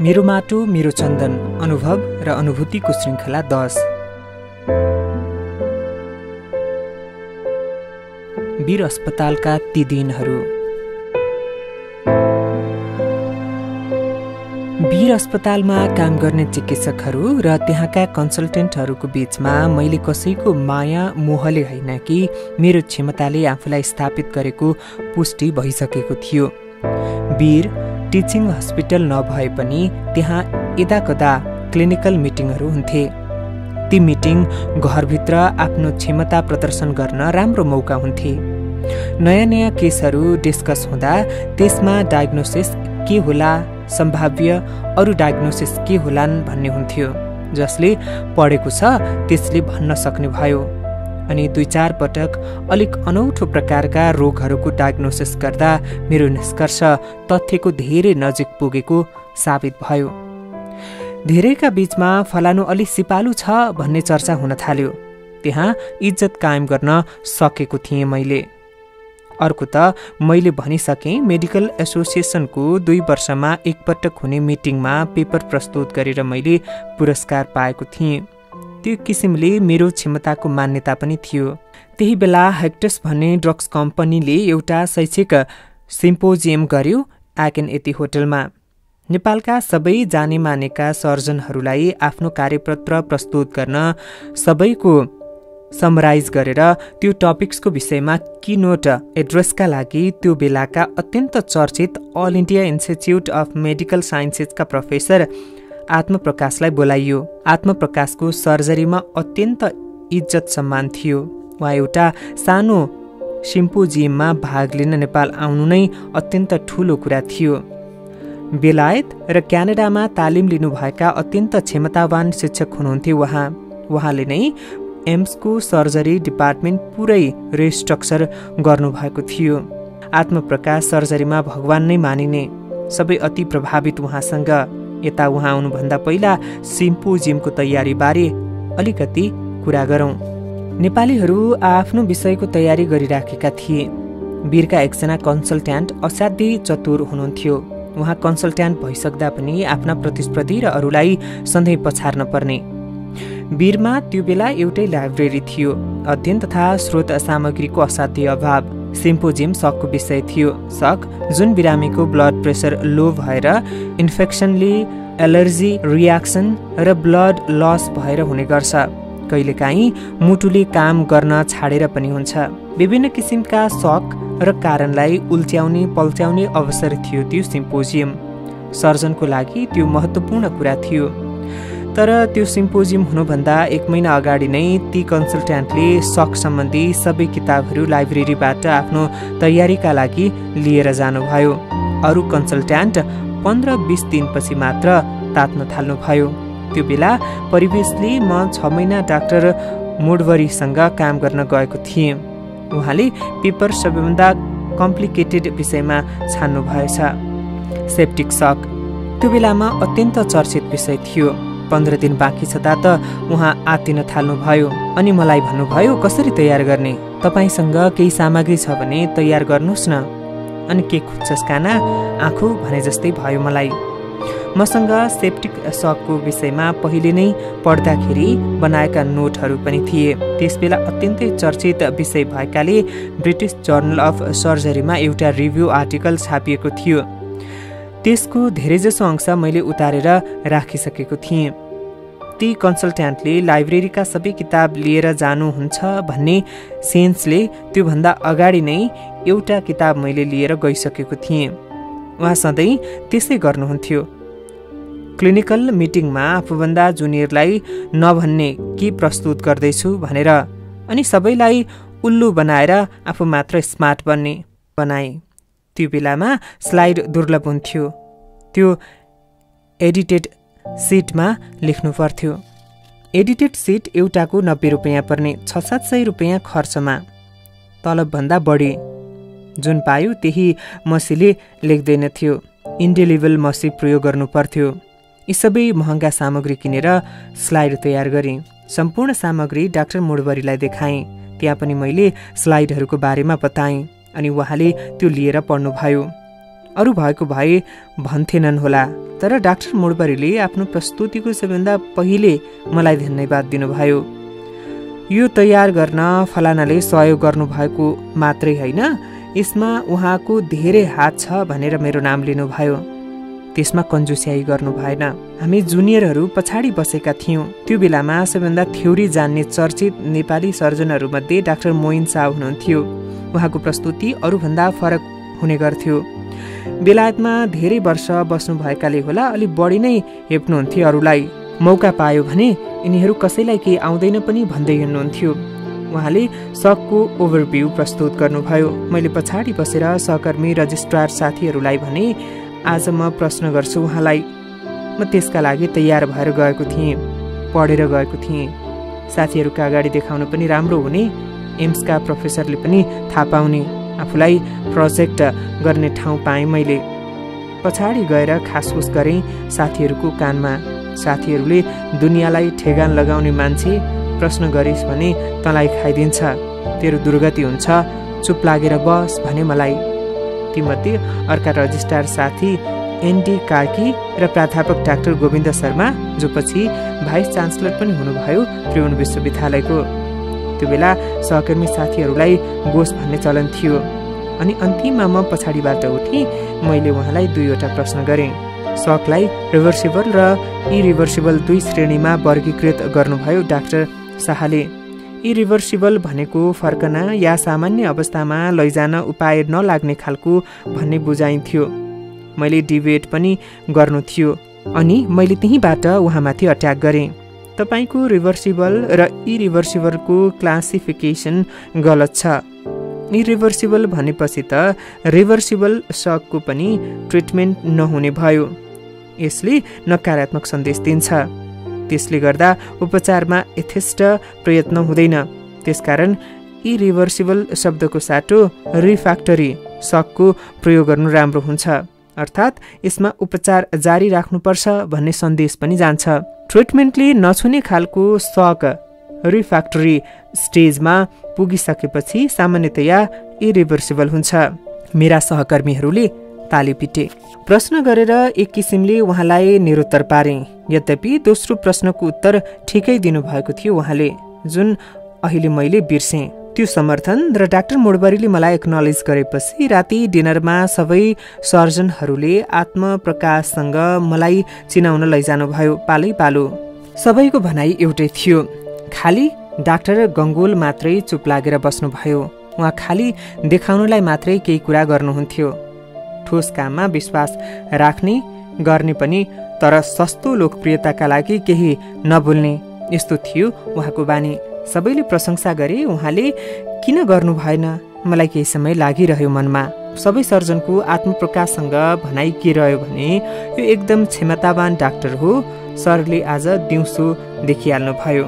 मेरो माटो मेरो चन्दन अनुभव र अनुभूतिको श्रृङ्खला 10। वीर अस्पतालका ती दिनहरू। वीर अस्पतालमा काम गर्ने चिकित्सकहरू र त्यहाँका कन्सल्टेन्टहरूको बीचमा मैले कसैको माया मोहले होइन कि मेरो क्षमताले आफूलाई स्थापित गरेको पुष्टि भइसकेको थियो। वीर टिचिङ हस्पिटल नभए पनि त्यहाँ यदाकदा क्लिनिकल मिटिङहरू हुन्थे। ती मिटिङ घरभित्र आफ्नो क्षमता प्रदर्शन गर्न राम्रो मौका हुन्थे। नयाँ नयाँ केसहरू डिस्कस हुँदा त्यसमा डायग्नोसिस के होला, सम्भाव्य अरू डायग्नोसिस के होलान् भन्ने हुन्थ्यो। जसले पढेको छ त्यसले भन्न सक्ने भयो। अनि 2-4 पटक अलिक अनौठो प्रकारका रोगहरूको डायग्नोसिस गर्दा मेरो निष्कर्ष तथ्यको धेरै नजिक पुगेको साबित भयो। धेरैका बीचमा फलानु अलि सिपालु छ भन्ने चर्चा हुन थाल्यो। त्यहाँ इज्जत कायम गर्न सकेको थिएँ मैले। अर्को त मैले भनिसकेँ मेडिकल एसोसिएसनको 2 वर्षमा एकपटक हुने मिटिङमा पेपर प्रस्तुत गरेर मैले पुरस्कार पाएको थिएँ। त्यो किसिमले मेरो क्षमताको मान्यता पनि थियो। त्यही बेला हेक्टस भन्ने ड्रग्स कम्पनीले एउटा शैक्षिक सिम्पोजियम गर्यो आकेन यति होटलमा। नेपालका सबै जाने मानेका सर्जनहरूलाई आफ्नो कार्यपत्र प्रस्तुत गर्न सबैको समराइज गरेर त्यो टपिक्सको विषयमा कीनोट एड्रेसका लागि त्यो बेलाका अत्यन्त चर्चित all India institute of medical साइन्सेसका प्रोफेसर आत्मप्रकाशलाई बोलाइयो। आत्मप्रकाशको सर्जरीमा अत्यन्त इज्जत सम्मान थियो। उहाँ एउटा सानो सिम्पोजियममा भाग लिन नेपाल आउनु नै अत्यन्त ठूलो कुरा थियो। बेलायत र क्यानाडामा तालिम लिनुभएका अत्यन्त क्षमतावान शिक्षक हुनुहुन्थे उहाँ। उहाँले नै एम्सको सर्जरी डिपार्टमेन्ट पुरै रिस्ट्रक्चर गर्नुभएको थियो। आत्मप्रकाश सर्जरीमा भगवान नै मानिने, सबै अति प्रभावित उहाँसँग। यता उहाँ आउनुभन्दा पहिला सिम्पोजियमको तयारीबारे अलिकति कुरा गरौँ। नेपालीहरू आफ्नो विषयको तयारी गरिराखेका थिए। वीरका एकजना कन्सल्ट्यान्ट असाध्यै चतुर हुनुहुन्थ्यो। उहाँ कन्सल्ट्यान्ट भइसक्दा पनि आफ्ना प्रतिस्पर्धी र अरूलाई सधैँ पछार्न पर्ने। वीरमा त्यो बेला एउटै लाइब्रेरी थियो। अध्ययन तथा स्रोत सामग्रीको असाध्य अभाव। सिम्पोजियम सकको विषय थियो। सक जुन बिरामीको ब्लड प्रेसर लो भएर इन्फेक्सनले एलर्जी रियाक्सन र ब्लड लस भएर हुने गर्छ। कहिलेकाहीँ मुटुले काम गर्न छाडेर पनि हुन्छ। विभिन्न किसिमका सक र कारणलाई उल्ट्याउने पल्ट्याउने अवसर थियो त्यो सिम्पोजियम। सर्जनको लागि त्यो महत्त्वपूर्ण कुरा थियो। तर त्यो सिम्पोजियम हुनुभन्दा 1 महिना अगाडि नै ती कन्सल्ट्यान्टले सक सम्बन्धी सबै किताबहरू लाइब्रेरीबाट आफ्नो तयारीका लागि लिएर जानुभयो। अरू कन्सल्ट्यान्ट 15-20 दिनपछि मात्र तात्न थाल्नुभयो। त्यो बेला परिवेशले म 6 महिना डाक्टर मोडवरीसँग काम गर्न गएको थिएँ। उहाँले पेपर सबैभन्दा कम्प्लिकेटेड विषयमा छान्नु भएछ, सेप्टिक सक। त्यो बेलामा अत्यन्त चर्चित विषय थियो। 15 दिन बाँकी छँदा त उहाँ आत्तिन थाल्नुभयो। अनि मलाई भन्नुभयो, कसरी तयार गर्ने? तपाईँसँग केही सामग्री छ भने तयार गर्नुहोस् न। अनि के खुच्छस् काना, आँखु भने जस्तै भयो मलाई। मसँग सेप्टिक सकको विषयमा पहिले नै पढ्दाखेरि बनाएका नोटहरू पनि थिए। त्यसबेला अत्यन्तै चर्चित विषय भएकाले ब्रिटिस जर्नल अफ सर्जरीमा एउटा रिभ्यू आर्टिकल छापिएको थियो। त्यसको धेरैजसो अंश मैले उतारेर राखिसकेको थिएँ। ती कन्सल्ट्यान्टले लाइब्रेरीका सबै किताब लिएर जानुहुन्छ भन्ने सेन्सले त्योभन्दा अगाडि नै एउटा किताब मैले लिएर गइसकेको थिएँ। उहाँ सधैँ त्यसै गर्नुहुन्थ्यो। क्लिनिकल मिटिङमा आफूभन्दा जुनियरलाई नभन्ने के प्रस्तुत गर्दैछु भनेर, अनि सबैलाई उल्लु बनाएर आफू मात्र स्मार्ट बनाए। त्यो बेलामा स्लाइड दुर्लभ हुन्थ्यो। त्यो एडिटेड सिटमा लेख्नु पर्थ्यो। एडिटेड सिट एउटाको 90 रुपियाँ पर्ने, 600-700 रुपियाँ खर्चमा, तलबभन्दा बढी। जुन पायो त्यही मसीले लेख्दैनथ्यो। इन्डेलिबल मसी प्रयोग गर्नु पर्थ्यो। यी सबै महँगा सामग्री किनेर स्लाइड तयार गरेँ। सम्पूर्ण सामग्री डाक्टर मोडवरीलाई देखाएँ। त्यहाँ पनि मैले स्लाइडहरूको बारेमा बताएँ। अनि उहाँले त्यो लिएर पढ्नुभयो। अरू भएको भए भन्थेनन् होला, तर डाक्टर मोडबरीले आफ्नो प्रस्तुतिको सबैभन्दा पहिले मलाई धन्यवाद दिनुभयो। यो तयार गर्न फलानाले सहयोग गर्नुभएको मात्रै होइन, यसमा उहाँको धेरै हात छ भनेर मेरो नाम लिनुभयो। त्यसमा कन्जुस्याही गर्नु भएन। हामी जुनियरहरू पछाडि बसेका थियौँ। त्यो बेलामा सबैभन्दा थ्योरी जान्ने चर्चित नेपाली सर्जनहरूमध्ये डाक्टर मोइन शाह हुनुहुन्थ्यो। उहाँको प्रस्तुति अरूभन्दा फरक हुने गर्थ्यो। बेलायतमा धेरै वर्ष बस्नुभएकाले होला अलि बढी नै हेप्नुहुन्थ्यो अरूलाई। मौका पायो भने यिनीहरू कसैलाई केही आउँदैन पनि भन्दै हिँड्नुहुन्थ्यो। उहाँले सकको ओभरभ्यू प्रस्तुत गर्नुभयो। मैले पछाडि बसेर सहकर्मी रजिस्ट्रार साथीहरूलाई भने, आज म प्रश्न गर्छु उहाँलाई। म त्यसका लागि तयार भएर गएको थिएँ, पढेर गएको थिएँ। साथीहरूका अगाडि देखाउन पनि राम्रो हुने, एम्सका प्रोफेसरले पनि थाहा पाउने, आफूलाई प्रोजेक्ट गर्ने ठाउँ पाएँ मैले। पछाडि गएर खासफुस गरेँ साथीहरूको कानमा। साथीहरूले दुनियाँलाई ठेगान लगाउने मान्छे प्रश्न गरिस् भने तँलाई खाइदिन्छ, तेरो दुर्गति हुन्छ, चुप लागेर बस भने मलाई। तीमध्ये अर्का रजिस्ट्रार साथी एनडी कार्की र प्राध्यापक डाक्टर गोविन्द शर्मा, जो पछि भाइस चान्सलर पनि हुनुभयो त्रिभुवन विश्वविद्यालयको। त्यो बेला सहकर्मी साथीहरूलाई बोस भन्ने चलन थियो। अनि अन्तिममा म पछाडिबाट उठेँ। मैले उहाँलाई 2वटा प्रश्न गरेँ। सकलाई रिभर्सिबल र इरिभर्सिबल 2 श्रेणीमा वर्गीकृत गर्नुभयो डाक्टर शाहले। इरिभर्सिबल भनेको फर्कन या सामान्य अवस्थामा लैजान उपाय नलाग्ने खालको भन्ने बुझाइन्थ्यो। मैले डिबेट पनि गर्नु थियो अनि मैले त्यहीँबाट उहाँमाथि अट्याक गरेँ। तपाईँको रिभर्सिबल र इरिभर्सिबलको क्लासिफिकेसन गलत छ। इरिभर्सिबल भनेपछि त रिभर्सिबल सकको पनि ट्रिटमेन्ट नहुने भयो। यसले नकारात्मक सन्देश दिन्छ। त्यसले गर्दा उपचारमा यथेष्ट प्रयत्न हुँदैन। त्यसकारण इरिभर्सिबल शब्दको साटो रिफ्याक्टरी सकको प्रयोग गर्नु राम्रो हुन्छ। अर्थात् यसमा उपचार जारी राख्नुपर्छ भन्ने सन्देश पनि जान्छ। ट्रिटमेन्टले नछुने खालको सक रिफ्याक्टरी स्टेजमा पुगिसकेपछि सामान्यतया इरिभर्सिबल हुन्छ। मेरा सहकर्मीहरूले ताली पिटे। प्रश्न गरेर एक किसिमले उहाँलाई निरुत्तर पारे। यद्यपि दोस्रो प्रश्नको उत्तर ठिकै दिनुभएको थियो उहाँले, जुन अहिले मैले बिर्सेँ। त्यो समर्थन र डाक्टर मोडबरीले मलाई एक्नलेज गरेपछि राति डिनरमा सबै सर्जनहरूले आत्मप्रकाशसँग मलाई चिनाउन लैजानुभयो पालै पालो। सबैको भनाइ एउटै थियो, खाली डाक्टर गङ्गोल मात्रै चुप लागेर बस्नुभयो। उहाँ खाली देखाउनलाई मात्रै केही कुरा गर्नुहुन्थ्यो। ठोस काममा विश्वास राख्ने गर्ने पनि, तर सस्तो लोकप्रियताका लागि केही नबोल्ने, यस्तो थियो उहाँको बानी। सबैले प्रशंसा गरे, उहाँले किन गर्नु भएन? मलाई केही समय लागिरह्यो मनमा। सबै सर्जनको आत्मप्रकाशसँग भनाइ के रह्यो भने, यो एकदम क्षमतावान डाक्टर हो। सरले आज दिउँसो देखिहाल्नु भयो,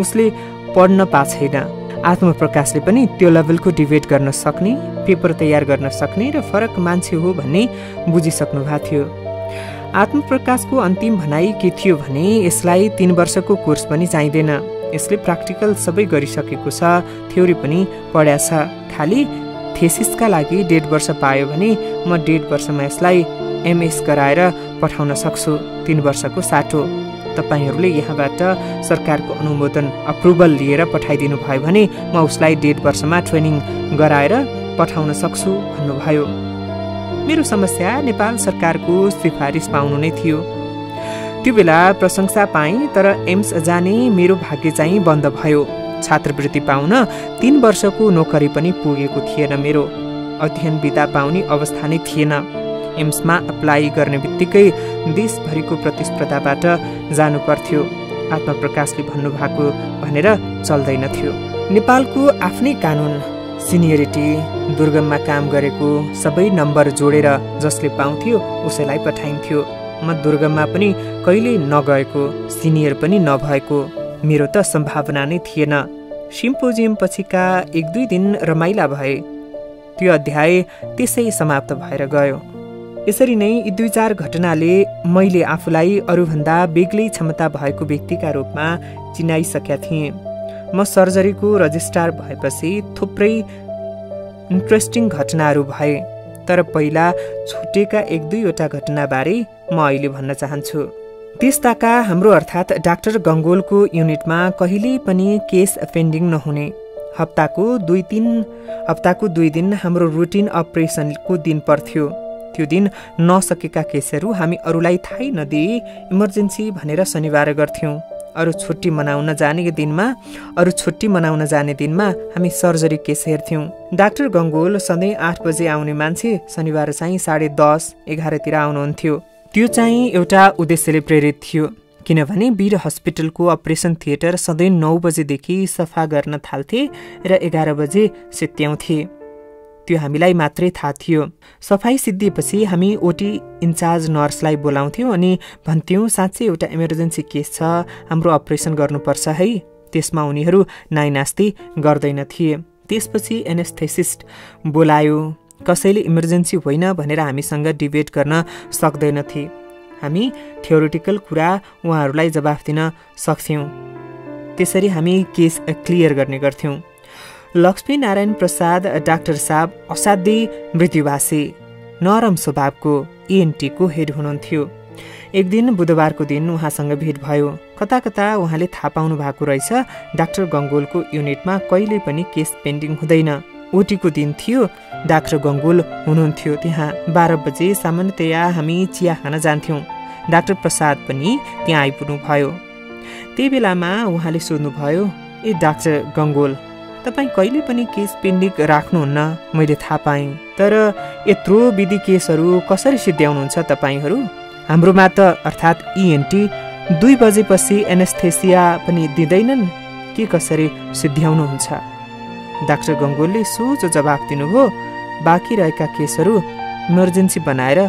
उसले पढ्न पाछैन। आत्मप्रकाशले पनि त्यो लेभलको डिबेट गर्न सक्ने, पेपर तयार गर्न सक्ने र फरक मान्छे हो भन्ने बुझिसक्नु भएको थियो। आत्मप्रकाशको अन्तिम भनाइ के थियो भने, यसलाई 3 वर्षको कोर्स पनि चाहिँदैन, यसले प्र्याक्टिकल सबै गरिसकेको छ, थ्योरी पनि पढ्या छ, खाली थेसिसका लागि 1.5 वर्ष पायो भने म 1.5 वर्षमा यसलाई एमएस गराएर पठाउन सक्छु। 3 वर्षको साटो। तपाईहरूले यहाँबाट सरकारको अनुमोदन अप्रुभल लिएर पठाइदिनु भयो भने म उसलाई 1.5 वर्षमा ट्रेनिङ गराएर पठाउन सक्छु भन्नुभयो। मेरो समस्या नेपाल सरकारको सिफारिस पाउनु नै थियो। त्यो बेला प्रशंसा पाएँ, तर एम्स जाने मेरो भाग्य चाहिँ बन्द भयो। छात्रवृत्ति पाउन 3 वर्षको नोकरी पनि पुगेको थिएन। मेरो अध्ययन बिदा पाउने अवस्था नै थिएन। एम्समा अप्लाई गर्ने बित्तिकै देशभरिको प्रतिस्पर्धाबाट जानु पर्थ्यो। आत्मप्रकाशले भन्नुभएको भनेर चल्दैनथ्यो। नेपालको आफ्नै कानुन, सिनियरिटी, दुर्गममा काम गरेको सबै नम्बर जोडेर जसले पाउँथ्यो उसैलाई पठाइन्थ्यो। म दुर्गममा पनि कहिले नगएको, सिनियर पनि नभएको, मेरो त सम्भावना नै थिएन। सिम्पोजियम पछिका 1-2 दिन रमाइला भए। त्यो अध्याय त्यसै समाप्त भएर गयो। यसरी नै यी 2-4 घटनाले मैले आफूलाई अरूभन्दा बेग्लै क्षमता भएको व्यक्तिका रूपमा चिनाइसकेका थिएँ। म सर्जरीको रजिस्ट्रार भएपछि थुप्रै इन्ट्रेस्टिङ घटनाहरू भए। तर पहिला छुटेका 1-2वटा घटनाबारे म अहिले भन्न चाहन्छु। त्यसताका हाम्रो अर्थात् डाक्टर गङ्गोलको युनिटमा कहिल्यै पनि केस पेन्डिङ नहुने। हप्ताको 2 दिन हाम्रो रुटिन अपरेसनको दिन पर्थ्यो। त्यो दिन नसकेका केसहरू हामी अरूलाई थाहै नदिई इमर्जेन्सी भनेर शनिबार गर्थ्यौँ। अरू छुट्टी मनाउन जाने दिनमा हामी सर्जरी केस हेर्थ्यौँ। डाक्टर गङ्गोल सधैँ 8 बजे आउने मान्छे शनिबार चाहिँ 10:30-11 आउनुहुन्थ्यो। त्यो चाहिँ एउटा उद्देश्यले प्रेरित थियो, किनभने वीर हस्पिटलको अपरेसन थिएटर सधैँ 9 बजेदेखि सफा गर्न थाल्थे र 11 बजे सित्त्याउँथे। त्यो हामीलाई मात्रै थाहा थियो। सफाई सिद्धिएपछि हामी ओटी इन्चार्ज नर्सलाई बोलाउँथ्यौँ अनि भन्थ्यौँ साँच्चै एउटा इमर्जेन्सी केस छ, हाम्रो अपरेसन गर्नुपर्छ है। त्यसमा उनीहरू नाइनास्ती गर्दैनथिए। त्यसपछि एनेस्थेसिस्ट बोलायो। कसैले इमर्जेन्सी होइन भनेर हामीसँग डिबेट गर्न सक्दैनथे। हामी थ्योरिटिकल कुरा उहाँहरूलाई जवाफ दिन सक्थ्यौँ। त्यसरी हामी केस क्लियर गर्ने गर्थ्यौँ। लक्ष्मीनारायण प्रसाद डाक्टर साहब असाध्यै मृत्युभाषी, नरम स्वभावको ENT को हेड हुनुहुन्थ्यो। एक दिन बुधबारको दिन उहाँसँग भेट भयो। कता कता उहाँले थाहा पाउनु भएको रहेछ डाक्टर गङ्गोलको युनिटमा कहिल्यै पनि केस पेन्डिङ हुँदैन। ओटीको दिन थियो, डाक्टर गङ्गोल हुनुहुन्थ्यो त्यहाँ। 12 बजे सामान्यतया हामी चिया खान जान्थ्यौँ। डाक्टर प्रसाद पनि त्यहाँ आइपुग्नु भयो। त्यही बेलामा उहाँले सोध्नुभयो, ए डाक्टर गङ्गोल, तपाईँ कहिले पनि केस पेन्डिङ राख्नुहुन्न मैले थाहा पाएँ, तर यत्रो विधि केसहरू कसरी सिद्ध्याउनुहुन्छ तपाईँहरू? हाम्रोमा त अर्थात् ENT 2 बजेपछि एनेस्थेसिया पनि दिँदैनन्, के कसरी सिद्ध्याउनुहुन्छ? डाक्टर गङ्गोलले सोझो जवाफ दिनुभयो, बाँकी रहेका केसहरू इमर्जेन्सी बनाएर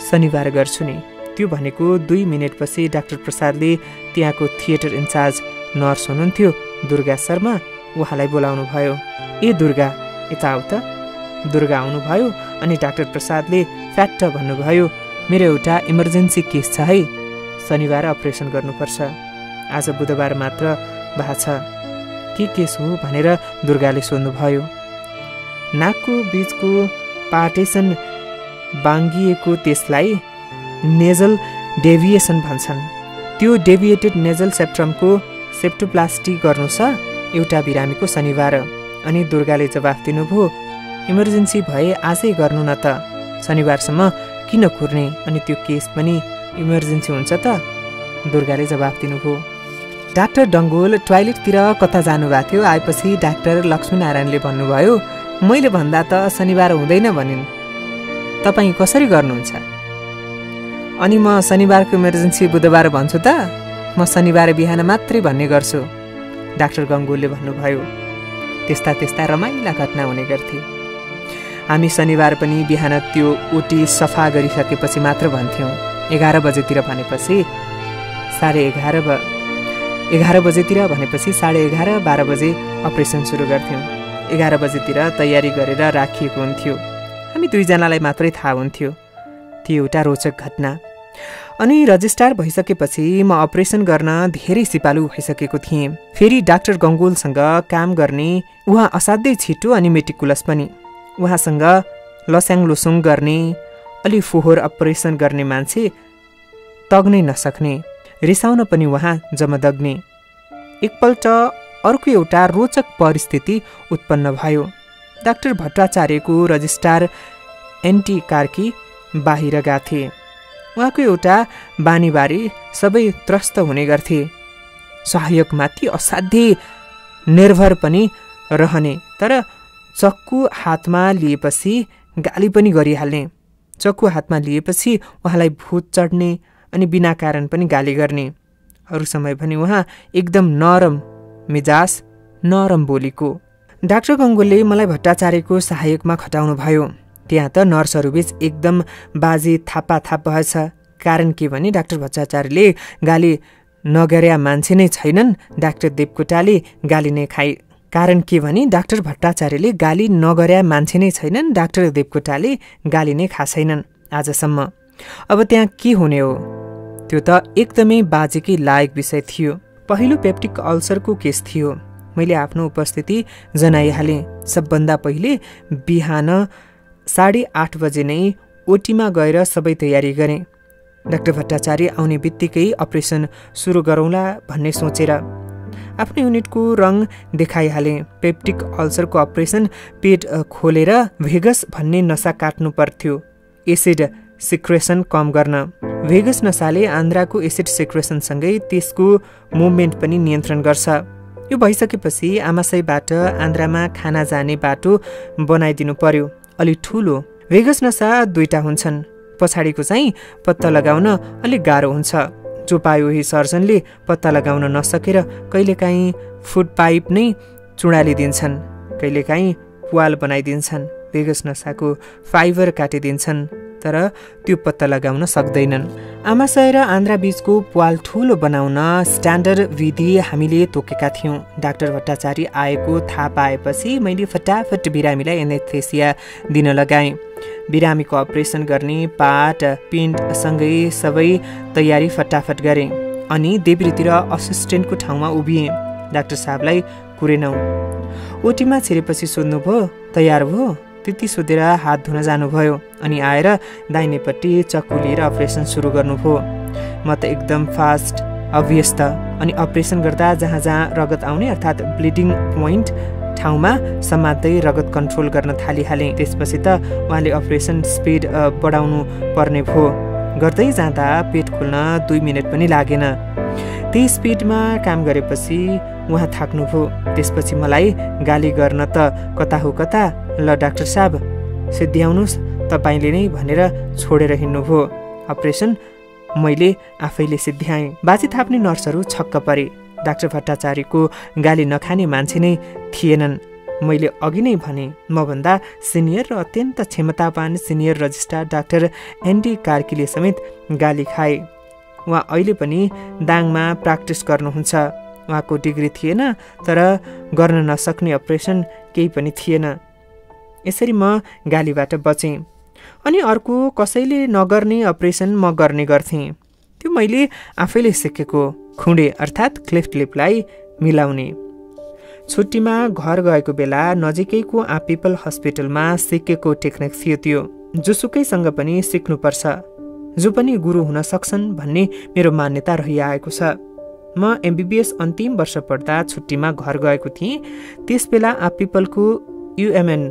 शनिबार गर्छु नि। त्यो भनेको 2 मिनेटपछि डाक्टर प्रसादले त्यहाँको थिएटर इन्चार्ज नर्स हुनुहुन्थ्यो दुर्गा शर्मा, उहाँलाई बोलाउनु भयो। ए दुर्गा, यता आऊ त। दुर्गा आउनुभयो अनि डाक्टर प्रसादले फ्याट्ट भन्नुभयो, मेरो एउटा इमर्जेन्सी केस छ है, शनिबार अपरेसन गर्नुपर्छ। आज बुधबार मात्र भएको छ। के केस हो भनेर दुर्गाले सोध्नुभयो। नाकको बीचको पार्टेसन बाङ्गिएको त्यसलाई नेजल डेभिएसन भन्छन्। त्यो डेभिएटेड नेजल सेप्ट्रमको सेप्टोप्लास्टी गर्नु छ एउटा बिरामीको शनिबार। अनि दुर्गाले जवाफ दिनुभयो, इमर्जेन्सी भए आजै गर्नु न त, शनिबारसम्म किन कुर्ने? अनि त्यो केस पनि इमर्जेन्सी हुन्छ त? दुर्गाले जवाफ दिनुभयो। डाक्टर डङ्गोल टोयलेटतिर कता जानुभएको थियो। आएपछि डाक्टर लक्ष्मीनारायणले भन्नुभयो, मैले भन्दा त शनिबार हुँदैन भनिन्, तपाईँ कसरी गर्नुहुन्छ? अनि म शनिबारको इमर्जेन्सी बुधबार भन्छु त, म शनिबार बिहान मात्रै भन्ने गर्छु, डाक्टर गङ्गोलले भन्नुभयो। त्यस्ता रमाइला घटना हुने गर्थ्यो। हामी शनिबार पनि बिहान त्यो ओटी सफा गरिसकेपछि मात्र भन्थ्यौँ। 11 बजेतिर भनेपछि 11:30 12 बजे अपरेसन सुरु गर्थ्यौँ। 11 बजेतिर तयारी गरेर राखिएको हुन्थ्यो। हामी दुईजनालाई मात्रै थाहा हुन्थ्यो। त्यो एउटा रोचक घटना। अनि रजिस्ट्रार भइसकेपछि म अपरेसन गर्न धेरै सिपालु भइसकेको थिएँ। फेरि डाक्टर गङ्गोलसँग काम गर्ने उहाँ असाध्यै छिटो अनि मेटिकुलस पनि। उहाँसँग लस्याङ लोसुङ गर्ने, अलि फोहोर अपरेसन गर्ने मान्छे तग्नै नसक्ने, रिसाउन पनि उहाँ जमदग्ने। एकपल्ट अर्को एउटा रोचक परिस्थिति उत्पन्न भयो। डाक्टर भट्टाचार्यको रजिस्ट्रार एनटी कार्की बाहिर गाथे। उहाँको एउटा बानीबारी सबै त्रस्त हुने गर्थे। सहायकमाथि असाध्यै निर्भर पनि रहने, तर चक्कु हातमा लिएपछि गाली पनि गरिहाल्ने। चक्कु हातमा लिएपछि उहाँलाई भूत चढ्ने अनि बिना कारण पनि गाली गर्ने। अरू समय पनि उहाँ एकदम नरम मिजाज, नरम बोलीको। डाक्टर गङ्गोलले मलाई भट्टाचार्यको सहायकमा खटाउनु भयो। त्यहाँ त नर्सहरूबीच एकदम बाजी थापाथाप भएछ। कारण के भने डाक्टर भट्टाचार्यले गाली नगर्या मान्छे नै छैनन्, डाक्टर देवकोटाले गाली नै खाए। कारण के भने डाक्टर भट्टाचार्यले गाली नगर्या मान्छे नै छैनन्, डाक्टर देवकोटाले गाली नै खासैनन् आजसम्म। अब त्यहाँ के हुने हो? त्यो त एकदमै बाजेकै लायक विषय थियो। पहिलो पेप्टिक अल्सरको केस थियो। मैले आफ्नो उपस्थिति जनाइहालेँ। सबभन्दा पहिले बिहान 8:30 बजे नै ओटीमा गएर सबै तयारी गरेँ। डाक्टर भट्टाचार्य आउने बित्तिकै अपरेसन सुरु गरौँला भन्ने सोचेर आफ्नो युनिटको रङ देखाइहालेँ। पेप्टिक अल्सरको अपरेसन पेट खोलेर भेगस भन्ने नसा काट्नु पर्थ्यो एसिड सिक्रेसन कम गर्न। भेगस नसाले आन्द्राको एसिड सिक्रेसनसँगै त्यसको मुभमेन्ट पनि नियन्त्रण गर्छ। यो भइसकेपछि आमाशयबाट आन्द्रामा खाना जाने बाटो बनाइदिनु पर्यो, अलि ठुलो। भेगस नसा 2टा हुन्छन्, पछाडिको चाहिँ पत्ता लगाउन अलिक गाह्रो हुन्छ। जो पायो यही सर्जनले पत्ता लगाउन नसकेर कहिलेकाहीँ फुड पाइप नै चुडालिदिन्छन्, कहिलेकाहीँ प्वाल बनाइदिन्छन्, भेगस नसाको फाइबर काटिदिन्छन्, तर त्यो पत्ता लगाउन सक्दैनन्। आमाशय र आन्द्रा बीचको प्वाल ठुलो बनाउन स्ट्यान्डर्ड विधि हामीले तोकेका थियौँ। डाक्टर भट्टाचार्य आएको थाहा पाएपछि मैले फटाफट बिरामीलाई एनेस्थेसिया दिन लगाएँ। बिरामीको अपरेसन गर्ने पाट पिन्डसँगै सबै तयारी फटाफट गरेँ अनि देब्रेतिर असिस्टेन्टको ठाउँमा उभिएँ। डाक्टर साहबलाई कुरेनौँ। ओटीमा छिरेपछि सोध्नुभयो, तयार भयो? त्यति सोधेर हात धुन जानुभयो अनि आएर दाहिनेपट्टि चक्कु लिएर अपरेसन सुरु गर्नुभयो। म त एकदम फास्ट अभ्यस्त अनि अपरेसन गर्दा जहाँ जहाँ रगत आउने अर्थात् ब्लिडिङ पोइन्ट ठाउँमा समात्दै रगत कन्ट्रोल गर्न थालिहालेँ। त्यसपछि त उहाँले अपरेसन स्पिड बढाउनु पर्ने भयो। गर्दै जाँदा पेट खोल्न 2 मिनट पनि लागेन। त्यही स्पिडमा काम गरेपछि उहाँ थाक्नुभयो। त्यसपछि मलाई गाली गर्न त कता हो कता, ल डाक्टर साहब सिद्ध्याउनुहोस् तपाईँले नै भनेर छोडेर हिँड्नुभयो। अपरेसन मैले आफैले सिद्ध्याएँ। बाजी थाप्ने नर्सहरू छक्क परे। डाक्टर भट्टाचार्यको गाली नखाने मान्छे नै थिएनन्। मैले अघि नै भने मभन्दा सिनियर र अत्यन्त क्षमतावान सिनियर रजिस्ट्रार डाक्टर एनडी कार्कीले समेत गाली खाए। उहाँ अहिले पनि दाङमा प्र्याक्टिस गर्नुहुन्छ। उहाँको डिग्री थिएन, तर गर्न नसक्ने अपरेसन केही पनि थिएन। यसरी म गालीबाट बचेँ। अनि अर्को कसैले नगर्ने अपरेसन म गर्ने गर्थेँ। त्यो मैले आफैले सिकेको खुँडे अर्थात् क्लिफ्ट लिपलाई मिलाउने। छुट्टीमा घर गएको बेला नजिकैको आपिपल हस्पिटलमा सिकेको टेक्निक थियो त्यो। जोसुकैसँग पनि सिक्नुपर्छ, जो पनि गुरु हुन सक्छन् भन्ने मेरो मान्यता रहिआएको छ। म एमबीबीएस अन्तिम वर्ष पढ्दा छुट्टीमा घर गएको थिएँ। त्यसबेला आपिपलको युएमएन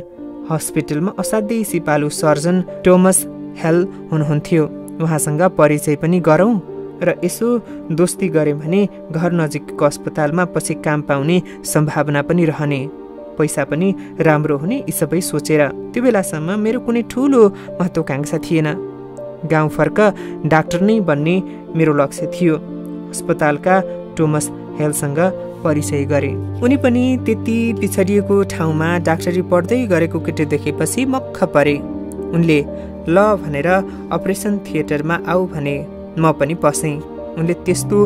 हस्पिटलमा असाध्यै सिपालु सर्जन टोमस हेल हुनुहुन्थ्यो। उहाँसँग परिचय पनि गरौँ र यसो दोस्ती गऱ्यौँ भने घर नजिकको अस्पतालमा पछि काम पाउने सम्भावना पनि रहने, पैसा पनि राम्रो हुने, यी सबै सोचेर त्यो बेलासम्म मेरो कुनै ठुलो महत्त्वाकांक्षा थिएन। गाउँ फर्क डाक्टर नै बन्ने मेरो लक्ष्य थियो। अस्पतालका टोमस हेलसँग परिचय गरे। उनी पनि त्यति पिछडिएको ठाउँमा डाक्टरी पढ्दै गरेको केटी देखेपछि मक्ख परे। उनले ल भनेर अपरेसन थिएटरमा आऊ भने म पनि पसेँ। उनले त्यस्तो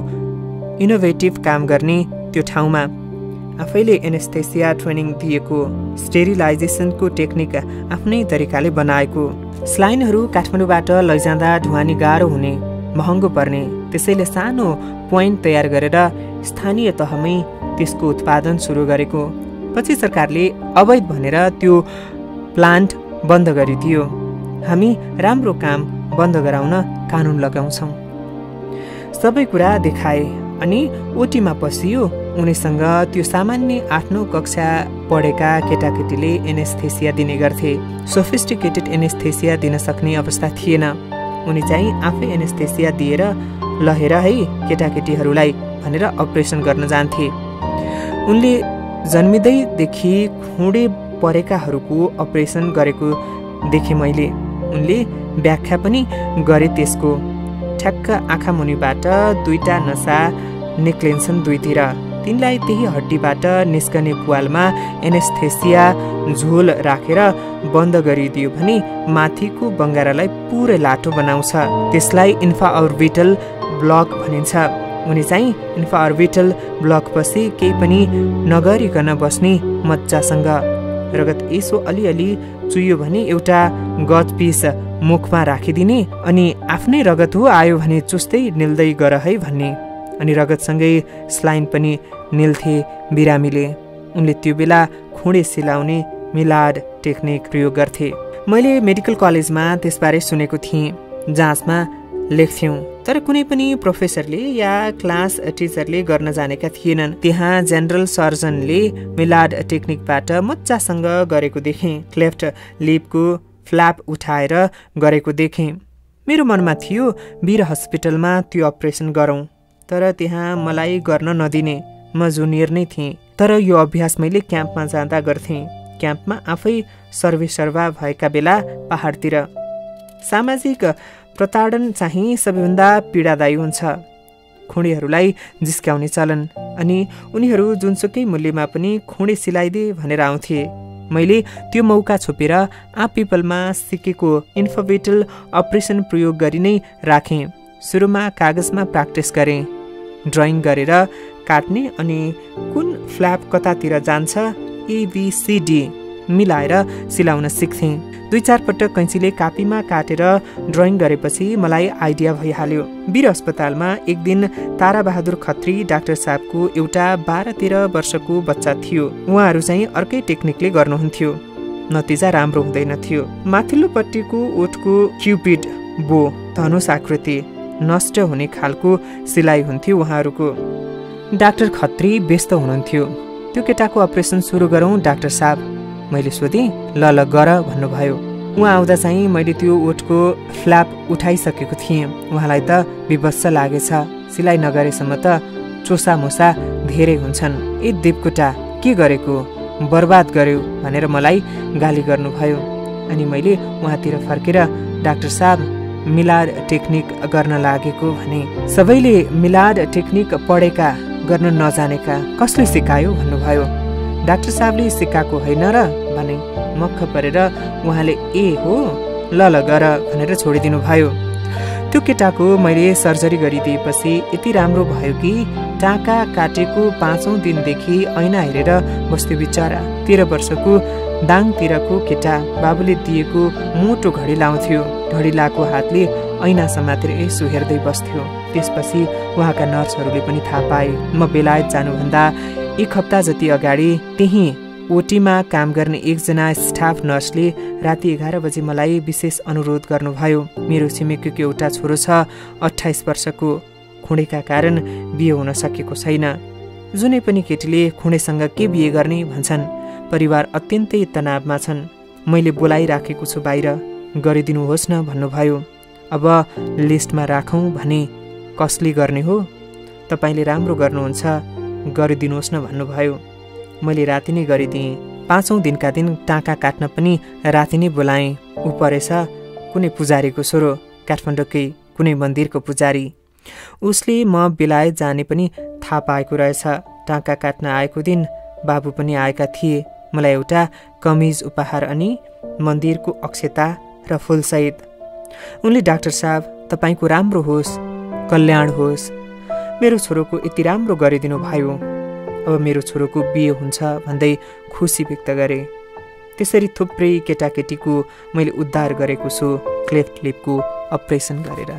इनोभेटिभ काम गर्ने त्यो ठाउँमा आफैले एनेस्थेसिया ट्रेनिङ दिएको, स्टेरिलाइजेसनको टेक्निक आफ्नै तरिकाले बनाएको। स्लाइनहरू काठमाडौँबाट लैजाँदा ढुवानी गाह्रो हुने, महँगो पर्ने, त्यसैले सानो पोइन्ट तयार गरेर स्थानीय तहमै त्यसको उत्पादन सुरु गरेको। पछि सरकारले अवैध भनेर त्यो प्लान्ट बन्द गरिदियो। हामी राम्रो काम बन्द गराउन कानुन लगाउँछौँ। सबै कुरा देखाए अनि ओटीमा पसियो। उनीसँग त्यो सामान्य 8-9 कक्षा पढेका केटाकेटीले एनेस्थेसिया दिने गर्थे। सोफिस्टिकेटेड एनेस्थेसिया दिन सक्ने अवस्था थिएन। उनी चाहिँ आफै एनेस्थेसिया दिएर लहेर है केटाकेटीहरूलाई भनेर अपरेसन गर्न जान्थे। उनले जन्मिँदैदेखि खुँडे परेकाहरूको अपरेसन गरेको देखेँ मैले। उनले व्याख्या पनि गरे त्यसको। ठ्याक्क आँखा मुनिबाट 2टा नसा निक्लिन्छन् दुईतिर। तिनलाई त्यही हड्डीबाट निस्कने पुवालमा एनेस्थेसिया झोल राखेर बन्द गरिदियो भने माथिको बङ्गारालाई पुरै लाटो बनाउँछ। त्यसलाई इन्फ्राअर्बिटल ब्लक भनिन्छ। उनी चाहिँ इन्फ्राअर्बिटल ब्लकपछि केही पनि नगरिकन बस्ने मजासँग। रगत यसो अलिअलि चुइयो भने एउटा गज पिस मुखमा राखिदिने अनि आफ्नै रगत हो आयो भने चुस्दै निल्दै गर है भन्ने। अनि रगतसँगै स्लाइन पनि निल्थे बिरामीले। उनले त्यो बेला खुँडे सिलाउने मिलाड टेक्निक प्रयोग गर्थे। मैले मेडिकल कलेजमा त्यसबारे सुनेको थिएँ। जाँचमा लेख्थ्यौँ, तर कुनै पनि प्रोफेसरले या क्लास टिचरले गर्न जानेका थिएनन्। त्यहाँ जेनरल सर्जनले मिलाड टेक्निकबाट मजासँग गरेको देखेँ। क्लेफ्ट लिपको फ्ल्याप उठाएर गरेको देखेँ। मेरो मनमा थियो वीर हस्पिटलमा त्यो अपरेसन गरौँ, तर त्यहाँ मलाई गर्न नदिने। म जुनियर नै थिएँ, तर यो अभ्यास मैले क्याम्पमा जाँदा गर्थेँ। क्याम्पमा आफै सर्वेसर्वा भएका बेला पहाडतिर। सामाजिक प्रताडन चाहिँ सबैभन्दा पीडादायी हुन्छ। खुँडीहरूलाई जिस्क्याउने चलन, अनि उनीहरू जुनसुकै मूल्यमा पनि खुँडी सिलाइदे भनेर आउँथे। मैले त्यो मौका छोपेर पिपलमा सिकेको इन्फोभिटल अपरेसन प्रयोग गरी नै राखेँ। सुरुमा कागजमा प्र्याक्टिस गरेँ, ड्रइङ गरेर काट्ने अनि कुन फ्ल्याप कतातिर जान्छ ABCD मिलाएर सिलाउन सिक्थेँ। 2-4 पटक कैँचीले कापीमा काटेर ड्रइङ गरेपछि मलाई आइडिया भइहाल्यो। वीर अस्पतालमा एक दिन ताराबहादुर खत्री डाक्टर साहबको एउटा 12-13 वर्षको बच्चा थियो। उहाँहरू चाहिँ अर्कै टेक्निकले गर्नुहुन्थ्यो। नतिजा राम्रो हुँदैन थियो। माथिल्लोपट्टिको ओठको क्युपिड बो धनुष आकृति नष्ट हुने खालको सिलाइ हुन्थ्यो उहाँहरूको। डाक्टर खत्री व्यस्त हुनुहुन्थ्यो। त्यो केटाको अपरेसन सुरु गरौँ डाक्टर साहब, मैले सोधेँ। ल गर भन्नुभयो। उहाँ आउँदा चाहिँ मैले त्यो ओठको फ्ल्याप उठाइसकेको थिएँ। उहाँलाई त विवश लागेछ। सिलाइ नगरेसम्म त चोसा मोसा धेरै हुन्छन्। ए देवकोटा, के गरेको, बर्बाद गर्यो भनेर मलाई गाली गर्नुभयो। अनि मैले उहाँतिर फर्केर डाक्टर साहब मिलाड टेक्निक गर्न लागेको भने। सबैले मिलाड टेक्निक पढेका, गर्न नजानेका, कसले सिकायो भन्नुभयो। डाक्टर साहबले सिकाएको होइन र भने। मक्ख परेर उहाँले ए हो, ल गर भनेर छोडिदिनु भयो। त्यो केटाको मैले सर्जरी गरिदिएपछि यति राम्रो भयो कि टाँका काटेको 5औं दिनदेखि ऐना हेरेर बस्थ्यो बिचरा। 13 वर्षको दाङतिरको केटा बाबुले दिएको मोटो घडी लाउँथ्यो। घडी लाएको हातले ऐना समातेर यसो हेर्दै बस्थ्यो। त्यसपछि उहाँका नर्सहरूले पनि थाहा पाए। म बेलायत जानुभन्दा 1 हप्ता जति अगाडि त्यही ओटीमा काम गर्ने एकजना स्टाफ नर्सले राति 11 बजे मलाई विशेष अनुरोध गर्नुभयो। मेरो छिमेकीको एउटा छोरो छ, 28 वर्षको। खुँडेका कारण बिहे हुन सकेको छैन। जुनै पनि केटीले खुँडेसँग के बिहे गर्ने भन्छन्। परिवार अत्यन्तै तनावमा छन्। मैले बोलाइराखेको छु बाहिर, गरिदिनुहोस् न भन्नुभयो। अब लिस्टमा राखौँ भने। कसले गर्ने हो? तपाईँले राम्रो गर्नुहुन्छ, गरिदिनुहोस् न भन्नुभयो। मैले राति नै गरिदिएँ। 5औं दिनका दिन टाँका काट्न पनि राति नै बोलाएँ। ऊ परेछ कुनै पुजारीको छोरो, काठमाडौँकै कुनै मन्दिरको पुजारी। उसले म बेलायत जाने पनि थाहा पाएको रहेछ। टाँका काट्न आएको दिन बाबु पनि आएका थिए। मलाई एउटा कमिज उपहार अनि मन्दिरको अक्षता र फुलसहित। उनले डाक्टर साहब तपाईँको राम्रो होस्, कल्याण होस्, मेरो छोरोको यति राम्रो गरिदिनु भयो, अब मेरो छोरोको बिहे हुन्छ भन्दै खुसी व्यक्त गरे। त्यसरी थुप्रै केटाकेटीको मैले उद्धार गरेको छु क्लेफ्ट लिपको अपरेसन गरेर।